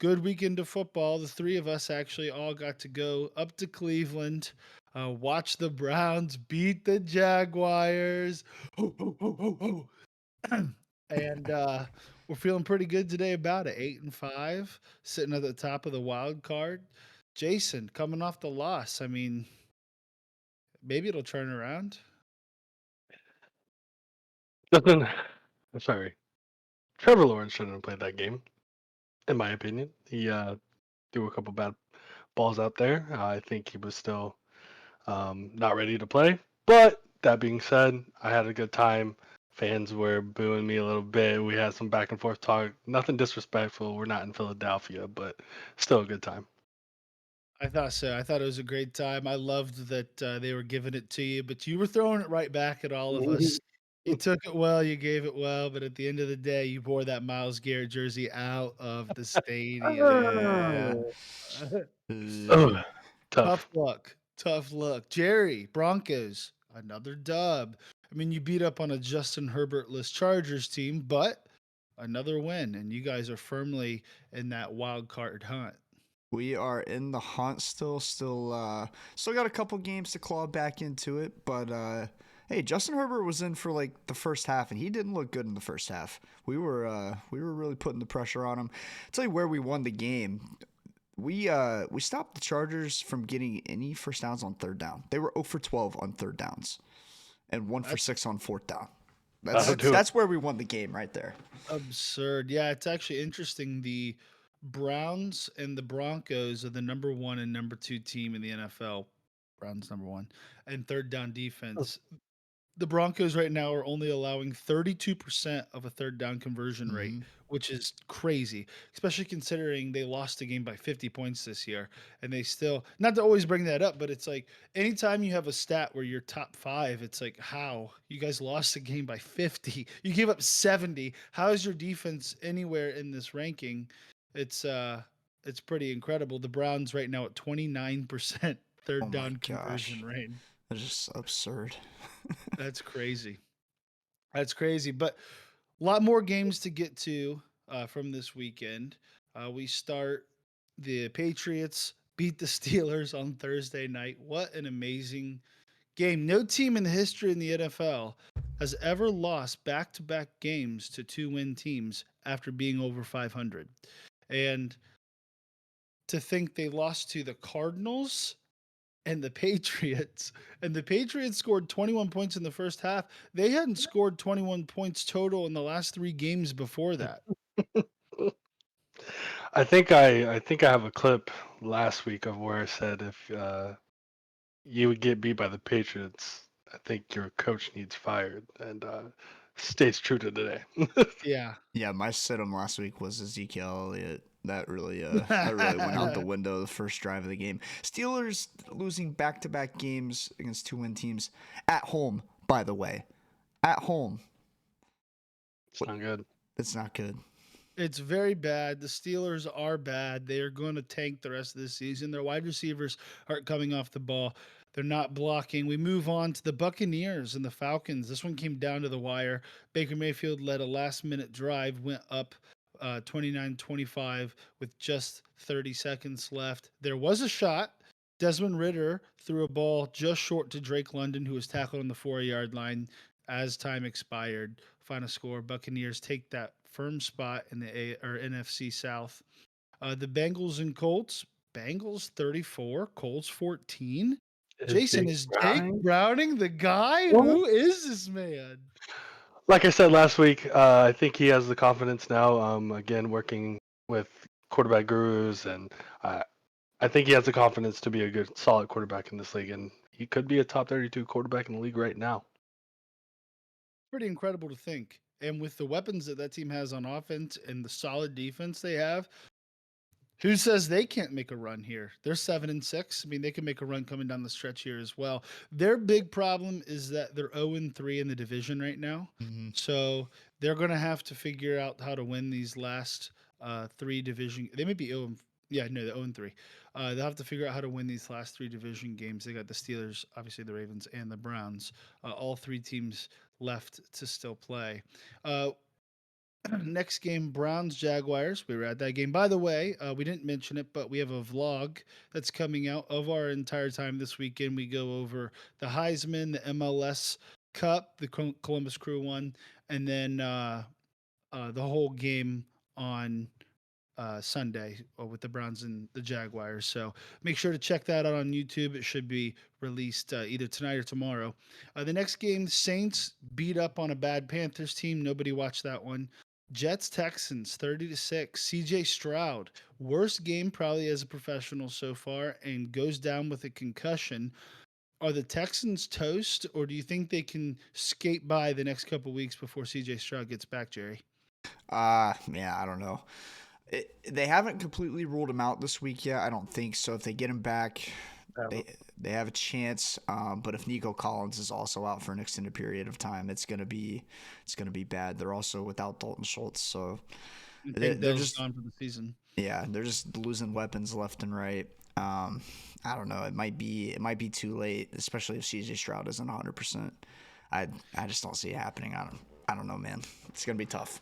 good weekend of football. The three of us actually all got to go up to Cleveland, watch the Browns beat the Jaguars. Ho, ho, ho, ho, ho. And we're feeling pretty good today about it. 8-5, sitting at the top of the wild card. Jason, coming off the loss. I mean, maybe it'll turn around. Justin, I'm sorry. Trevor Lawrence shouldn't have played that game, in my opinion. He threw a couple bad balls out there. I think he was still not ready to play. But that being said, I had a good time. Fans were booing me a little bit. We had some back and forth talk. Nothing disrespectful. We're not in Philadelphia, but still a good time. I thought so. I thought it was a great time. I loved that they were giving it to you, but you were throwing it right back at all of us. You took it well, you gave it well, but at the end of the day, you wore that Miles Garrett jersey out of the Yeah. stadium. Oh, Tough tough. luck. Tough luck. Jerry, Broncos, another dub. I mean, you beat up on a Justin Herbert-less Chargers team, but another win, and you guys are firmly in that wild card hunt. We are in the hunt still got a couple games to claw back into it, but hey, Justin Herbert was in for like the first half and he didn't look good in the first half. We were really putting the pressure on him. I'll tell you where we won the game. We stopped the Chargers from getting any first downs on third down. They were 0 for 12 on third downs and 1 for That's 6 on fourth down. That'll That's do it. that's where we won the game right there. absurd. Yeah, it's actually interesting. The Browns and the Broncos are the number one and number two team in the NFL. Browns number one and third down defense. The Broncos right now are only allowing 32% of a third down conversion rate, Hmm. which is crazy, especially considering they lost the game by 50 points this year. And they still, not to always bring that up, but it's like anytime you have a stat where you're top five, it's like, how? You guys lost the game by 50. You gave up 70. How is your defense anywhere in this ranking? It's, uh, it's pretty incredible. The Browns right now at 29% Oh third my down conversion gosh, rate. that's just absurd. That's crazy. That's crazy. But a lot more games to get to from this weekend. We start the Patriots beat the Steelers on Thursday night. What an amazing game. No team in the history in the NFL has ever lost back to back games to two-win teams after being over 500. And to think they lost to the Cardinals and the Patriots. And the Patriots scored 21 points in the first half. They hadn't scored 21 points total in the last three games before that. I think I have a clip last week of where I said if you would get beat by the Patriots, I think your coach needs fired, and stays true to today. Yeah. Yeah, my sit-em last week was Ezekiel Elliott. That really went out the window the first drive of the game. Steelers losing back-to-back games against two-win teams at home. By the way, at home, It's not good. it's not good. It's very bad. The Steelers are bad. They are going to tank the rest of the season. Their wide receivers aren't coming off the ball. They're not blocking. We move on to the Buccaneers and the Falcons. This one came down to the wire. Baker Mayfield led a last minute drive, went up 29-25 with just 30 seconds left. There was a shot. Desmond Ritter threw a ball just short to Drake London, who was tackled on the 4-yard line as time expired. Final score: Buccaneers take that firm spot in the NFC South. The Bengals and Colts. Bengals 34, Colts 14. Is Jason, Jake is Jake Browning? Browning the guy? What? Who is this man? Like I said last week, I think he has the confidence now. Again, working with quarterback gurus, and I think he has the confidence to be a good, solid quarterback in this league, and he could be a top 32 quarterback in the league right now. Pretty incredible to think. And with the weapons that team has on offense and the solid defense they have, who says they can't make a run here? They're 7-6. I mean, they can make a run coming down the stretch here as well. Their big problem is that they're 0-3 in the division right now. Hmm. So they're going to have to figure out how to win these last three division. They may be 0. Yeah, no, they're 0-3. They'll have to figure out how to win these last three division games. They got the Steelers, obviously the Ravens, and the Browns. All three teams left to still play. Uh, Next game, Browns Jaguars. We were at that game. By the way, we didn't mention it, but we have a vlog that's coming out of our entire time this weekend. We go over the Heisman, the MLS Cup, the Columbus Crew one, and then the whole game on Sunday with the Browns and the Jaguars. So make sure to check that out on YouTube. It should be released either tonight or tomorrow. The next game, Saints beat up on a bad Panthers team. Nobody watched that one. Jets Texans 30-6. CJ Stroud, worst game probably as a professional so far, and goes down with a concussion. Are the Texans toast, or do you think they can skate by the next couple weeks before CJ Stroud gets back, Jerry? Yeah, I don't know. They haven't completely ruled him out this week yet. I don't think so. If they get him back, they they have a chance. But if Nico Collins is also out for an extended period of time, it's gonna be bad. They're also without Dalton Schultz, so And they're, Tank they're Dell's just gone for the season. yeah, they're just losing weapons left and right. Um, I don't know. It might be too late, especially if CJ Stroud isn't 100%. I just don't see it happening. I don't know, man. It's gonna be tough.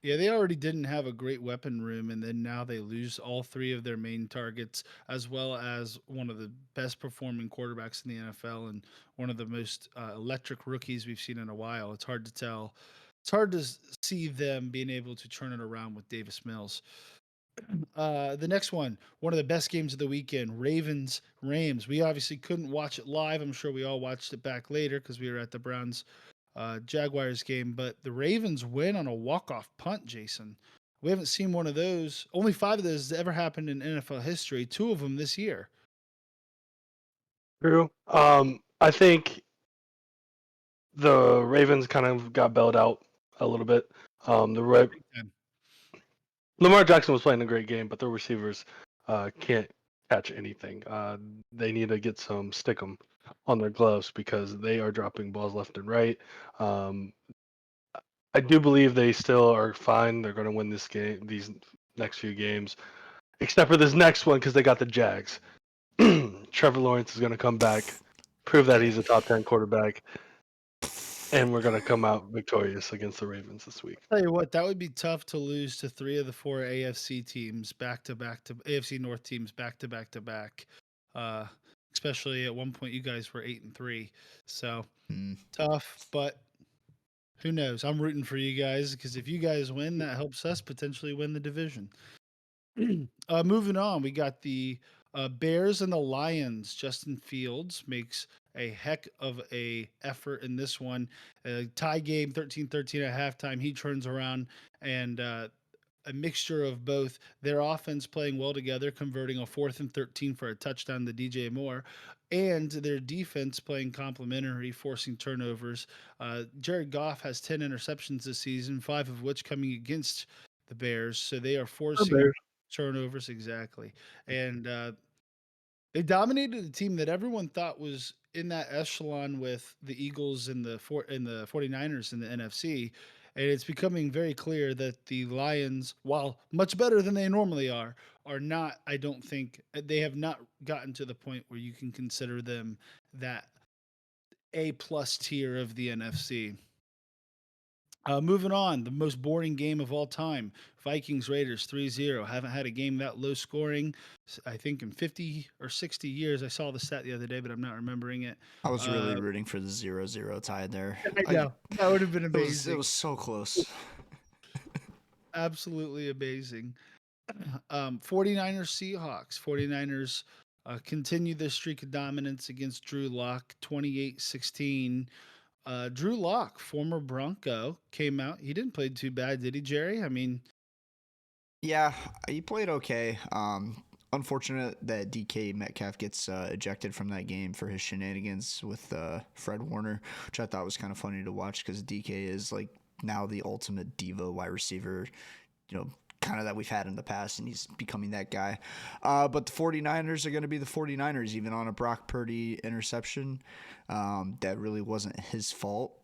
Yeah, they already didn't have a great weapon room, and then now they lose all three of their main targets, as well as one of the best performing quarterbacks in the NFL and one of the most electric rookies we've seen in a while. It's hard to tell. It's hard to see them being able to turn it around with Davis Mills. The next one of the best games of the weekend, Ravens Rams. We obviously couldn't watch it live. I'm sure we all watched it back later because we were at the Browns Jaguars game. But the Ravens win on a walk-off punt, Jason. We haven't seen one of those. Only five of those has ever happened in NFL history. Two of them this year. True. I think the Ravens kind of got bailed out a little bit. Big time. Lamar Jackson was playing a great game, but the receivers can't catch anything. They need to get some stickum on their gloves because they are dropping balls left and right. Um, I do believe they still are fine. They're going to win this game, these next few games, except for this next one because they got the Jags. Trevor Lawrence is going to come back, prove that Yeah. he's a top 10 quarterback, and we're going to come out victorious against the Ravens this week. Tell you what, that would be tough to lose to three of the four AFC teams back to back to AFC North teams back to back to back. Uh, Especially at one point, you guys were 8-3, so Mm. tough. But who knows? I'm rooting for you guys because if you guys win, that helps us potentially win the division. Moving on, we got the Bears and the Lions. Justin Fields makes a heck of a effort in this one. Tie game, 13-13 at halftime. He turns around and a mixture of both their offense playing well together, converting a 4th and 13 for a touchdown to DJ Moore, and their defense playing complementary, forcing turnovers. Jared Goff has 10 interceptions this season, five of which coming against the Bears. So they are forcing turnovers exactly. And they dominated a team that everyone thought was in that echelon with the Eagles and the 49ers in the NFC. And it's becoming very clear that the Lions, while much better than they normally are not, I don't think they have not gotten to the point where you can consider them that A plus tier of the NFC. Moving on, the most boring game of all time, Vikings Raiders 3-0. Haven't had a game that low scoring, I think, in 50 or 60 years. I saw the stat the other day, but I'm not remembering it. I was really Uh, rooting for the 0-0 tie there. I know. That would have been It amazing. was so close. Absolutely amazing. 49ers Seahawks. 49ers continue their streak of dominance against Drew Lock, 28-16. Drew Lock, former Bronco, came out. He didn't play too bad, did he, Jerry? I mean, Yeah, he played okay. Unfortunate that DK Metcalf gets ejected from that game for his shenanigans with Fred Warner, which I thought was kind of funny to watch because DK is like now the ultimate diva wide receiver, kind of that we've had in the past, and he's becoming that guy. But the 49ers are going to be the 49ers, even on a Brock Purdy interception. That really wasn't his fault.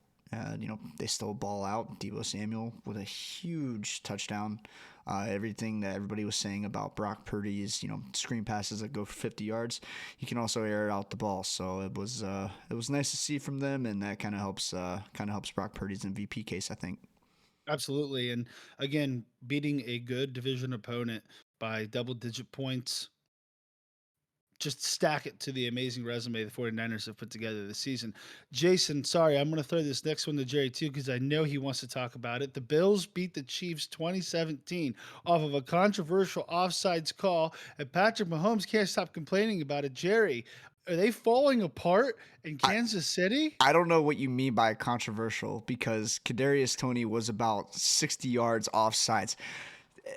They still ball out. Deebo Samuel with a huge touchdown. Everything that everybody was saying about Brock Purdy's, screen passes that go for 50 yards, he can also air out the ball. So it was nice to see from them, and that kind of helps Brock Purdy's MVP case, I think. Absolutely. And again, beating a good division opponent by double digit points, just stack it to the amazing resume the 49ers have put together this season. Jason, sorry, I'm going to throw this next one to Jerry too because I know he wants to talk about it. The Bills beat the Chiefs 2017 off of a controversial offsides call, and Patrick Mahomes can't stop complaining about it. Jerry, are they falling apart in I, Kansas City? I don't know what you mean by controversial because Kadarius Toney was about 60 yards off sides.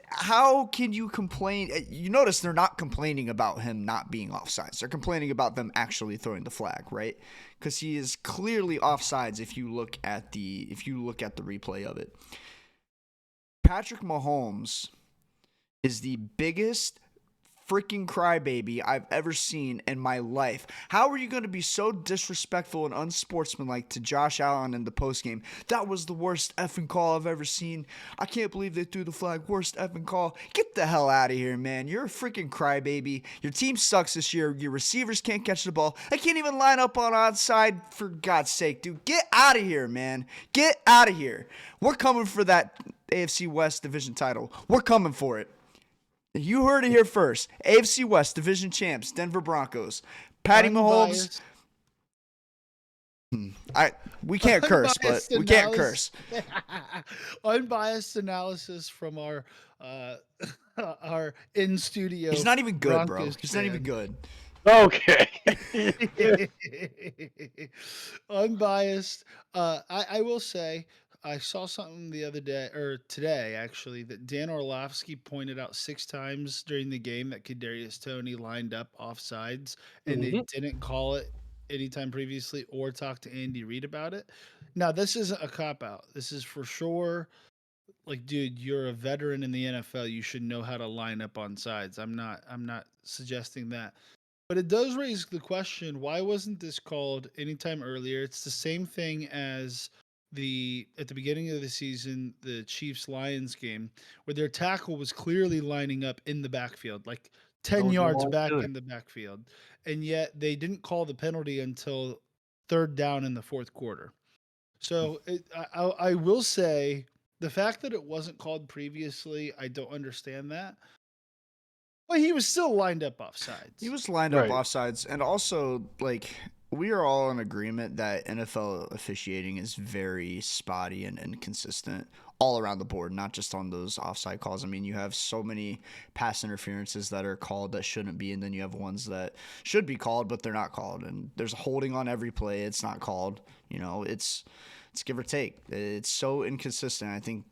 How can you complain? You notice they're not complaining about him not being offsides. They're complaining about them actually throwing the flag, right? Because he is clearly offsides if you look at the replay of it. Patrick Mahomes is the biggest freaking crybaby I've ever seen in my life. How are you going to be so disrespectful and unsportsmanlike to Josh Allen in the postgame? That was the worst effing call I've ever seen. I can't believe they threw the flag. Worst effing call. Get the hell out of here, man. You're a freaking crybaby. Your team sucks this year. Your receivers can't catch the ball. They can't even line up on onside, for God's sake, dude. Get out of here, man. Get out of here. We're coming for that AFC West division title. We're coming for it. You heard it here first. AFC West division champs, Denver Broncos. Patty Mahomes. Unbiased, We can't curse, but unbiased we can't analysis. curse. Unbiased analysis from our uh, our in He's studio not even good, bro. Broncos He's not even fan. good. Okay. Unbiased. I will say I saw something the other day or today actually that Dan Orlovsky pointed out 6 times during the game that Kadarius Toney lined up offsides and they Mhm. didn't call it anytime previously or talk to Andy Reid about it. Now this isn't a cop out. This is for sure like dude, you're a veteran in the NFL. You should know how to line up on sides. I'm not suggesting that. But it does raise the question, why wasn't this called anytime earlier? It's the same thing as the at the beginning of the season, the Chiefs Lions game, where their tackle was clearly lining up in the backfield, like 10 No, no yards one back did it. in the backfield. And yet they didn't call the penalty until third down in the fourth quarter. So I will say the fact that it wasn't called previously, I don't understand that. But he was still lined up off He sides. was lined up Right. offsides, and also like we are all in agreement that NFL officiating is very spotty and inconsistent all around the board, not just on those offside calls. I mean, you have so many pass interferences that are called that shouldn't be, and then you have ones that should be called but they're not called. And there's a holding on every play; it's not called. It's give or take. It's so inconsistent. I think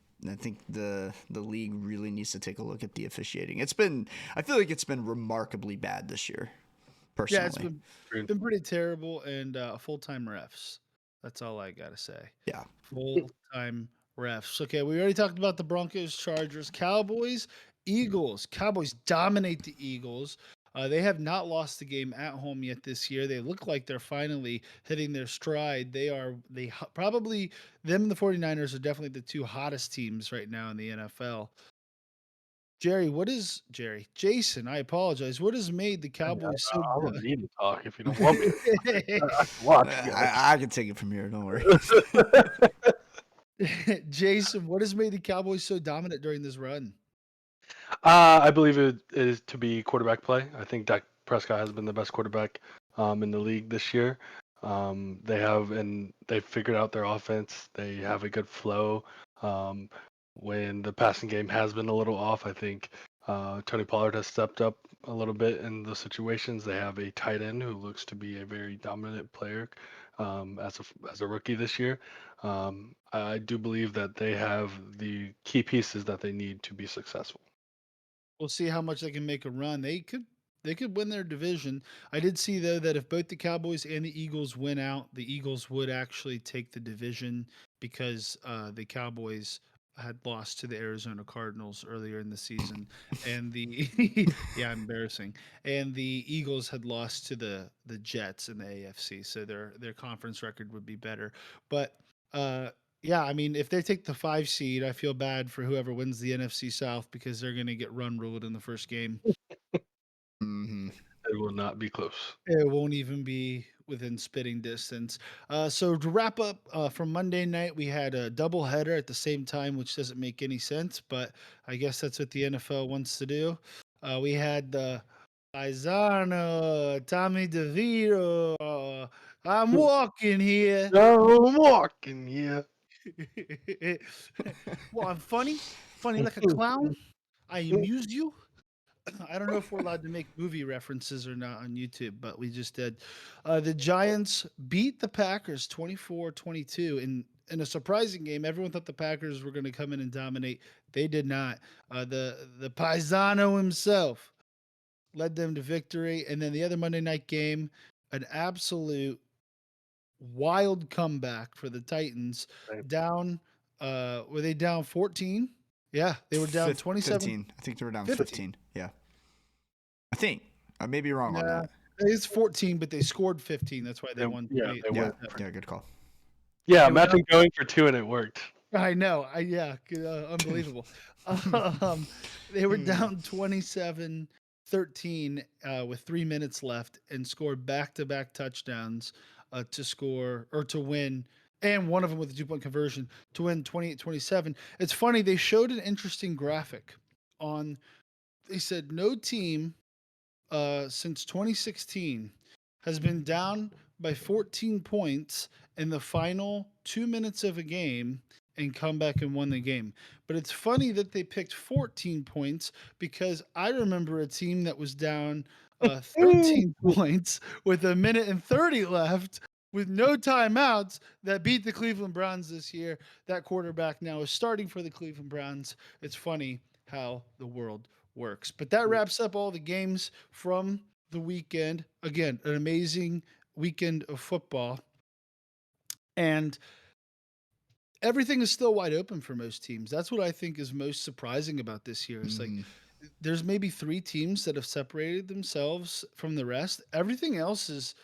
the league really needs to take a look at the officiating. I feel like it's been remarkably bad this year, Yeah, it's personally. Agreed. been pretty terrible and full-time refs. That's all I gotta say. Yeah. Full-time refs. Okay, we already talked about the Broncos, Chargers, Cowboys, Eagles. Cowboys dominate the Eagles. They have not lost the game at home yet this year. They look like they're finally hitting their stride. Probably them and the 49ers are definitely the two hottest teams right now in the NFL. Jason, I apologize. What has made the Hey, Cowboys so I don't need to talk if you don't want me to. I can watch you I can take it from here. Don't worry. guys. Jason, what has made the Cowboys so dominant during this run? I believe it is to be quarterback play. I think Dak Prescott has been the best quarterback in the league this year. They've figured out their offense. They have a good flow. Um, when the passing game has been a little off, I think Tony Pollard has stepped up a little bit in those situations. They have a tight end who looks to be a very dominant player as a rookie this year. I do believe that they have the key pieces that they need to be successful. We'll see how much they can make a run. They could win their division. I did see though that if both the Cowboys and the Eagles win out, the Eagles would actually take the division because the Cowboys had lost to the Arizona Cardinals earlier in the season, and the yeah, embarrassing. And the Eagles had lost to the Jets in the AFC, so their conference record would be better. But uh, yeah, I mean, if they take the 5 seed, I feel bad for whoever wins the NFC South because they're going to get run ruled in the first game. Hmm. It will not be close. It won't even be within spitting distance. So to wrap up from Monday night, we had a doubleheader at the same time, which doesn't make any sense, but I guess that's what the NFL wants to do. We had the Paisano, Tommy DeVito. I'm walking here. I'm walking, yeah. Well, I'm funny, funny like a clown. I amuse you. I don't know if we're allowed to make movie references or not on YouTube, but we just did. The Giants beat the Packers 24-22 in a surprising game. Everyone thought the Packers were going to come in and dominate. They did not. The Paisano himself led them to victory. And then the other Monday night game, an absolute wild comeback for the Titans. Right. Down, were they down 14? Yeah, they were down 27. 15. I think they were down 15. 15. Yeah. I think. I may be wrong on Nah, that. it's 14, but they scored 15. That's why they They- won yeah, 28. they Yeah. went Yeah, good call. Yeah, They were imagine down. going for 2 and it worked. I know. Yeah, unbelievable. um, they were down 27-13 with 3 minutes left and scored back-to-back touchdowns to score or to win, and one of them with a 2-point conversion to win 28-27. It's funny, they showed an interesting graphic on. They said no team since 2016 has been down by 14 points in the final 2 minutes of a game and come back and won the game. But it's funny that they picked 14 points because I remember a team that was down 13 points with a minute and 30 left with no timeouts that beat the Cleveland Browns this year. That quarterback now is starting for the Cleveland Browns. It's funny how the world works. But that wraps up all the games from the weekend. Again, an amazing weekend of football. And everything is still wide open for most teams. That's what I think is most surprising about this year. It's like Mhm. there's maybe 3 teams that have separated themselves from the rest. Everything else is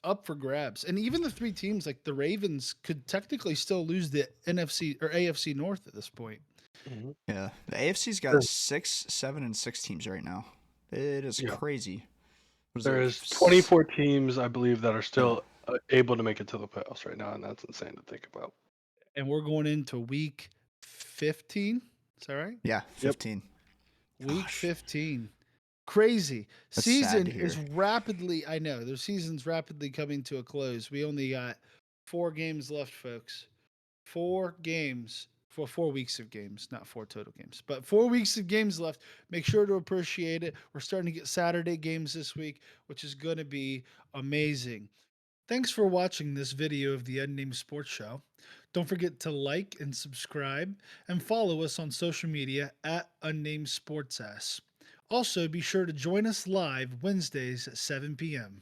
up for grabs. And even the 3 teams like the Ravens could technically still lose the NFC or AFC North at this point. Mhm. Yeah. The AFC's got 6, 7, and 6 teams right now. It is Yeah. crazy. What is it? There's 24 teams, I believe, that are still able to make it to the playoffs right now, and that's insane to think about. And we're going into week 15. Is that right? Yeah, Yep. 15. Week Gosh. 15. Crazy. That's sad Season to hear. is rapidly, I know, their season's rapidly coming to a close. We only got 4 games left, folks. 4 games for 4 weeks of games, not 4 total games, but 4 weeks of games left. Make sure to appreciate it. We're starting to get Saturday games this week, which is going to be amazing. Thanks for watching this video of the Unnamed Sports Show. Don't forget to like and subscribe and follow us on social media at Unnamed Sports S. Also, be sure to join us live Wednesdays at 7 p.m.